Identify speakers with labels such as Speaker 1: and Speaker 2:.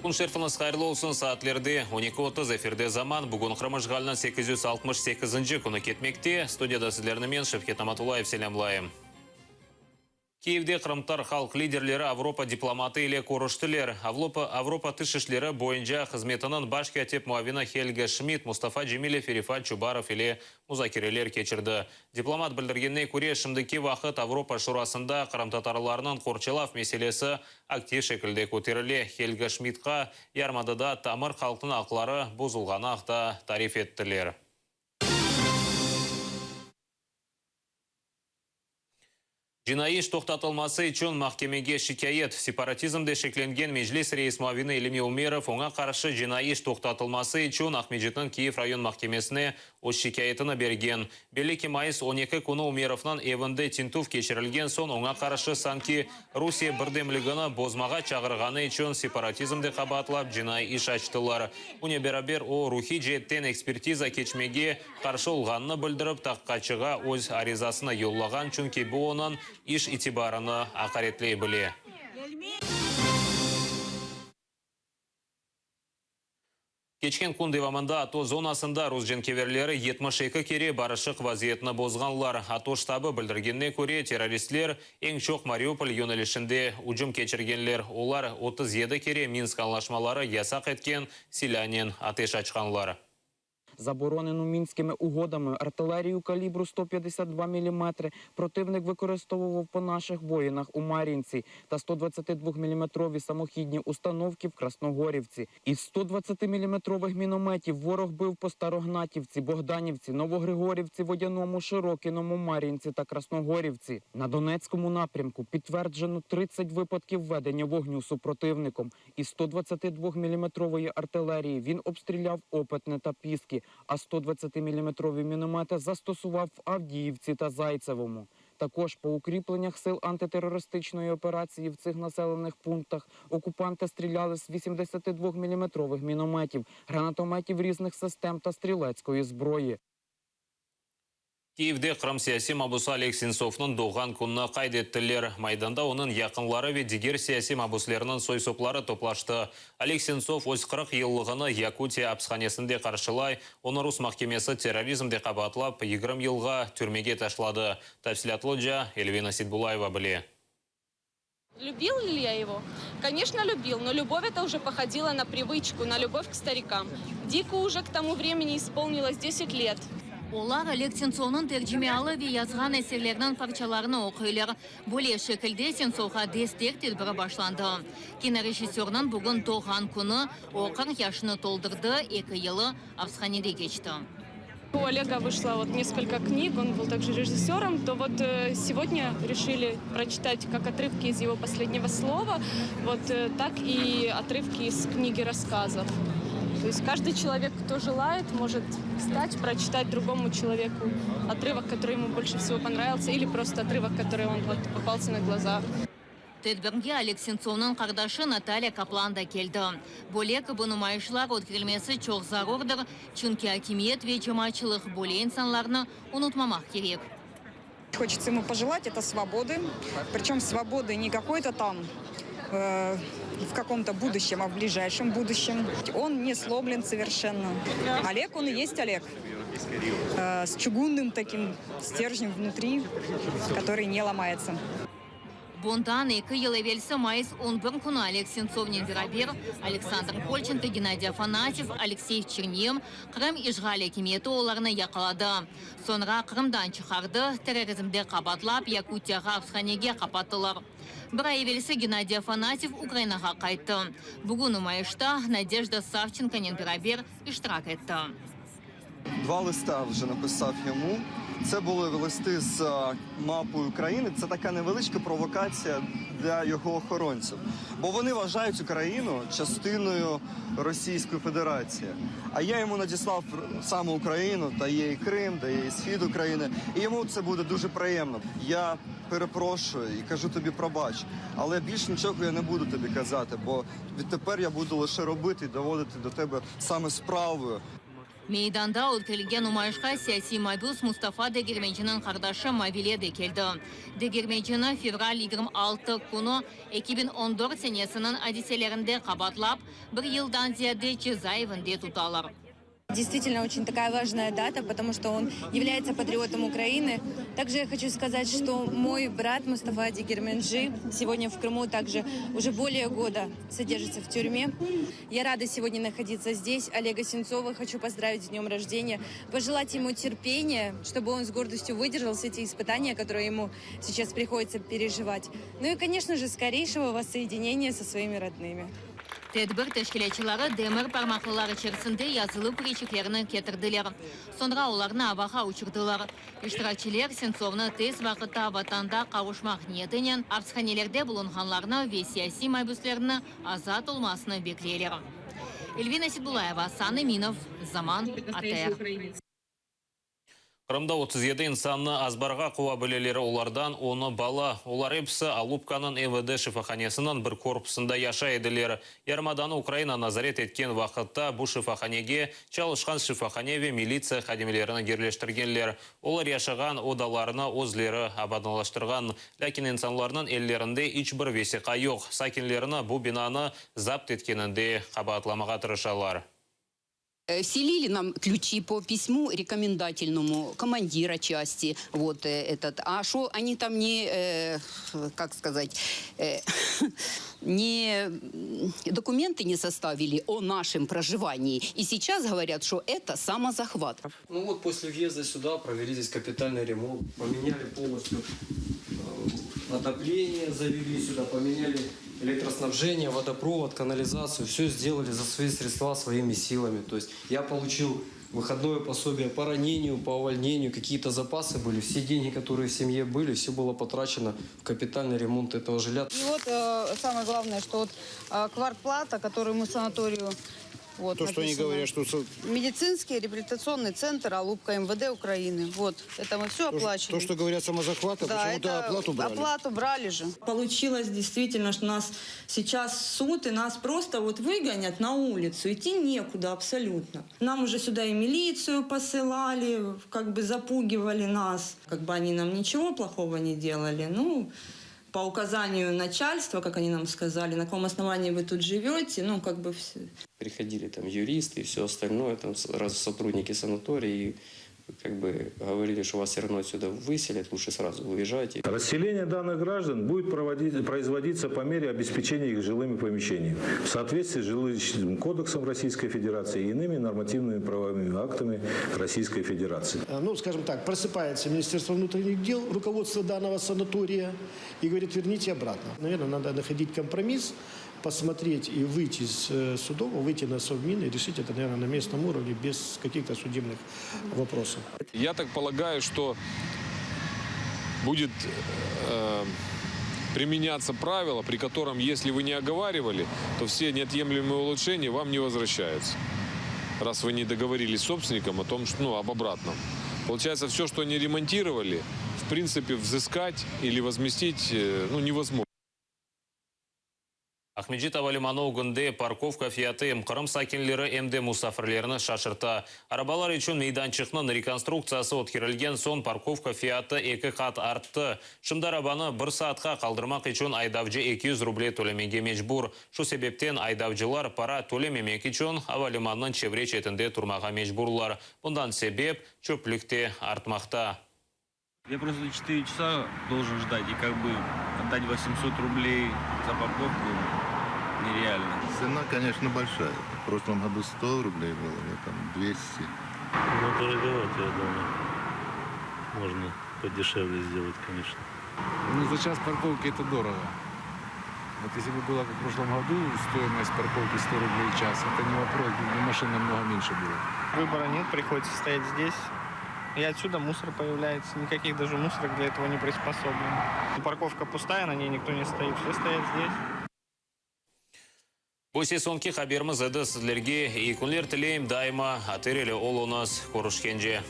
Speaker 1: Kun şerfiniz hayırlı olsun saatlerde 12.30 efirde zaman bugün Kırmışgal'ın 868. kunu ketmekte. Studiyada sizlerine men Şevket Amatulayev selamlayım. Kiyev'de Kırımtar halk liderleri Avrupa diplomati ile көріштілер. Avrupa тыш ішлері бойынша қызметінің баш катеп муавина Хельга Шмидт, Мустафа Джемилев, Рифат Чубаров ile музакирелер кечірді. Дипломат білдіргенне көре шымдыки вақыт Авропа шурасында Қырым татарларының Қорчалав меселесі актив шекілде көтеріле. Хельга Шмидтқа ярмадыда тамыр халықтың ақлары бұзылғаны ақта тариф еттілер. Жинайы іш тоқтатылмасы үшін махкемеге шикает. Сепаратизмде шекленген Межлис рейс муавины Илimi Умеров оңа қаршы жинайы іш тоқтатылмасы үшін Ахмеджеттің Киев район махкемесіне өз шикаетіні берген. Белеки майыс 12 күні Умеровнан евінде тинтув кешірілген сон оңа қаршы санки Русия бірдемлігіні бозмаға чағырғаны үшін сепаратизмде қабатлап жинайы іш açtılar. Уне берабер о рухи жеттен экспертиза кечмеге қаршы олғанны білдіріп таққачыға өз аризасына yolлаған чүнки бұл оның iş itibarını akaretley bile. Keçken kun devamında ато zonasında Rus jenkeverleri 72 kere barışık vaziyetini bozganlar. Ато штабы bildirgenne көре teröristler en çok Mariupol yönelişinde ucum geçirgenler. Olar 37 kere Minsk anlaşmaları yasak etken Silanin ateş açkanlar.
Speaker 2: Заборонену Мінськими угодами артилерію калібру 152 мм противник використовував по наших воїнах у Мар'їнці та 122-мм самохідні установки в Красногорівці. Із 120-мм мінометів ворог бив по Старогнатівці, Богданівці, Новогригорівці, Водяному, Широкіному, Мар'їнці та Красногорівці. На Донецькому напрямку підтверджено 30 випадків ведення вогню супротивником. Із 122-мм артилерії він обстріляв Опитне та Піски, а 120-мм міномети застосував в Авдіївці та Зайцевому. Також по укріпленнях сил антитерористичної операції в цих населених пунктах окупанти стріляли з 82-мм мінометів, гранатометів різних систем та стрілецької зброї.
Speaker 1: Киевде Қырым сияси мабусы Олег Сенцовның доған күнні қайдеттілер. Майданда оның яқынлары ве дигер сияси мабуслерінің сойсоплары топлашты. Олег Сенцов өз 40 еллығыны Якутия апсханесінде қаршылай, оны Рус махкемесі терроризмде қабатлап 20 елға түрмеге ташлады. Тәпсілатлы Эльвина Сидбулаева біле.
Speaker 3: Любил ли я его? Конечно, любил, но любовь это уже походила на привычку, на любовь к старикам. Дику уже к тому времени исполнилось 10 лет.
Speaker 4: Олар Олег Сенцовның тәржімеалы ве язған әсерлерінің парчаларыны оқыйлар. Боле шекілде Сенцовға дестек телбірі башланды. Кинорежиссерның бүгін тоған күні оқыр яшыны толдырды, 2 елы апсханеде кечті.
Speaker 3: У Олега вышло несколько книг, он был также режиссером, то сегодня решили прочитать как отрывки из его последнего слова, так и отрывки из книги рассказов. То есть каждый человек, кто желает, может встать, прочитать другому человеку отрывок, который ему больше всего понравился, или просто отрывок, который он попался на глаза.
Speaker 4: Тедбірге Олег Сенцовның қардашы Наталья Каплан да келді. Болек бұнымайшылар өткерілмесі чоқ зарордыр, чүнки акимиет ве жамачылық боле инсанларны унутмамақ керек.
Speaker 5: Хочется ему пожелать это свободы, причем свободы не какой-то там в каком-то будущем, а в ближайшем будущем. Он не сломлен совершенно. Олег, он и есть Олег. С чугунным таким стержнем внутри, который не ломается.
Speaker 4: Бондан 2 ел evvelsi майыс 11 күні Олег Сенцовнен берабер, Александр Кольченко, Геннадий Афанасьев, Алексей Чернем Қырым ишғал екеметі оларыны яқалады. Sonra Қырымдан шығарды, терроризмде қабатлап, Якутияға апсханеге қапаттылар. Бір ай evvelsi Геннадий Афанасьев Украинаға қайтты. Бүгін майышта Надежда Савченконен берабер іштирак етті.
Speaker 6: 2 листа вже написав йому. Це були листи з мапою України. Це така невеличка провокація для його охоронців. Бо вони вважають Україну частиною Російської Федерації. А я йому надіслав саме Україну, та є і Крим, та є і схід України. І йому це буде дуже приємно. Я перепрошую і кажу тобі пробач. Але більш нічого я не буду тобі казати, бо відтепер я буду лише робити і доводити до тебе саме справою.
Speaker 4: Meydanda ötkürülgen umayışqa siyasi maybus Mustafa Degirmençinin kardeşi Mavile de keldi. Degirmençini fevral 26 kunu 2014 senesinin adiselerinde kabatlap, bir yıldan ziyade cezaevinde tutalar.
Speaker 7: Действительно очень такая важная дата, потому что он является патриотом Украины. Также я хочу сказать, что мой брат Мустафа Дегирменджи сегодня в Крыму также уже более года содержится в тюрьме. Я рада сегодня находиться здесь. Олега Сенцова хочу поздравить с днем рождения, пожелать ему терпения, чтобы он с гордостью выдержал все эти испытания, которые ему сейчас приходится переживать. Ну и, конечно же, скорейшего воссоединения со своими родными.
Speaker 4: Tedbir teşkilatçıları demir parmaklılar içerisinde yazılı preçiklerini getirdiler. Sonra onlarını havaga uçurdular. İştirakçiler Sentsov'ni tez vaqtda vatanda kavuşmak niyetinden hapishanelerde bulunganlarını ve siyasi maybuslarını azat olmasını beklerler. Elvina Sidbulayeva, Sanny Minov, Zaman, АТР.
Speaker 1: Қырымда 37 insanны азбарға қуа білелері олардан 10 бала. Олар епсі Алупканың МВД шифаханесінің бір корпусында яша еділер. Ярмаданы Украина назарет еткен вақытта бұл шифаханеге чалышқан шифаханеве милиция қадемелеріні керлештіргенлер. Олар яшаған одаларына өзлері абадналаштырған. Ләкин инсанларының еллерінде іч бір весиқа жоқ. Сакинлеріні бұл бинаны запт еткенінде қабатламаға тырышалар.
Speaker 8: Вселили нам ключи по письму рекомендательному командира части, вот этот. А что они там не, как сказать, не документы не составили о нашем проживании. И сейчас говорят, что это самозахват.
Speaker 9: Ну вот после въезда сюда провели здесь капитальный ремонт, поменяли полностью отопление, завели сюда, поменяли электроснабжение, водопровод, канализацию. Все сделали за свои средства, своими силами. То есть я получил выходное пособие по ранению, по увольнению, какие-то запасы были. Все деньги, которые в семье были, все было потрачено в капитальный ремонт этого жилья.
Speaker 10: И вот самое главное, что вот квартплата, которую мы санаторию... Вот,
Speaker 11: то, что они говорят, что...
Speaker 10: Медицинский реабилитационный центр Алупка МВД Украины. Вот, это мы все оплачиваем.
Speaker 11: То, что говорят самозахват,
Speaker 10: да,
Speaker 11: почему-то оплату брали.
Speaker 10: Оплату брали же.
Speaker 12: Получилось действительно, что нас сейчас суд, и нас просто вот выгонят на улицу. Идти некуда абсолютно. Нам уже сюда и милицию посылали, как бы запугивали нас. Как бы они нам ничего плохого не делали. Ну, по указанию начальства, как они нам сказали, на каком основании вы тут живете, ну, как бы все.
Speaker 9: Приходили там юристы и все остальное, там сотрудники санатория, и как бы говорили, что вас все равно отсюда выселят, лучше сразу уезжайте.
Speaker 13: Расселение данных граждан будет производиться по мере обеспечения их жилыми помещениями в соответствии с Жилищным кодексом Российской Федерации и иными нормативными правовыми актами Российской Федерации.
Speaker 11: Ну, скажем так, просыпается Министерство внутренних дел, руководство данного санатория, и говорит, верните обратно. Наверное, надо находить компромисс, посмотреть и выйти из судов, выйти на Совмин и решить это, наверное, на местном уровне без каких-то судебных вопросов.
Speaker 14: Я так полагаю, что будет применяться правило, при котором, если вы не оговаривали, то все неотъемлемые улучшения вам не возвращаются. Раз вы не договорились с собственником о том, что, ну, об обратном. Получается, все, что они ремонтировали, в принципе, взыскать или возместить, ну, невозможно.
Speaker 1: Ахмеджит Авалиманов гүнде парковка фияты Қырым сакинлері МД мұсафірлеріні шашырта. Арабалар үшін мейданчықның реконструкциясы өткерілген сон парковка фияты 2 қат артты. Шымдар арабаны 1 саатқа қалдырмақ үшін айдавжы 200 рублей төлемеге мejбур. Шу себептен айдавжылар пара төлемемек үшін Авалиманның чевре четінде тұрмаға мejбурлар. Бұндан себеп чөплікте артмақта.
Speaker 15: Я просто 4 часа должен ждать, и как бы отдать 800 рублей за парковку нереально.
Speaker 16: Цена, конечно, большая. В прошлом году 100 рублей было, в этом 200.
Speaker 17: Ну, дороговато, я думаю. Можно подешевле сделать, конечно.
Speaker 18: Ну, за час парковки это дорого. Вот если бы было как в прошлом году стоимость парковки 100 рублей в час, это не вопрос, машин намного меньше было.
Speaker 19: Выбора нет, приходится стоять здесь. И отсюда мусор появляется. Никаких даже мусорок для этого не приспособлено. Парковка пустая, на ней никто не стоит. Все стоят здесь.
Speaker 1: Осы сонки хаберіміз еді сіздерге. Икунлер тілейм дайма. Атерелі ол оныз көрішкенже.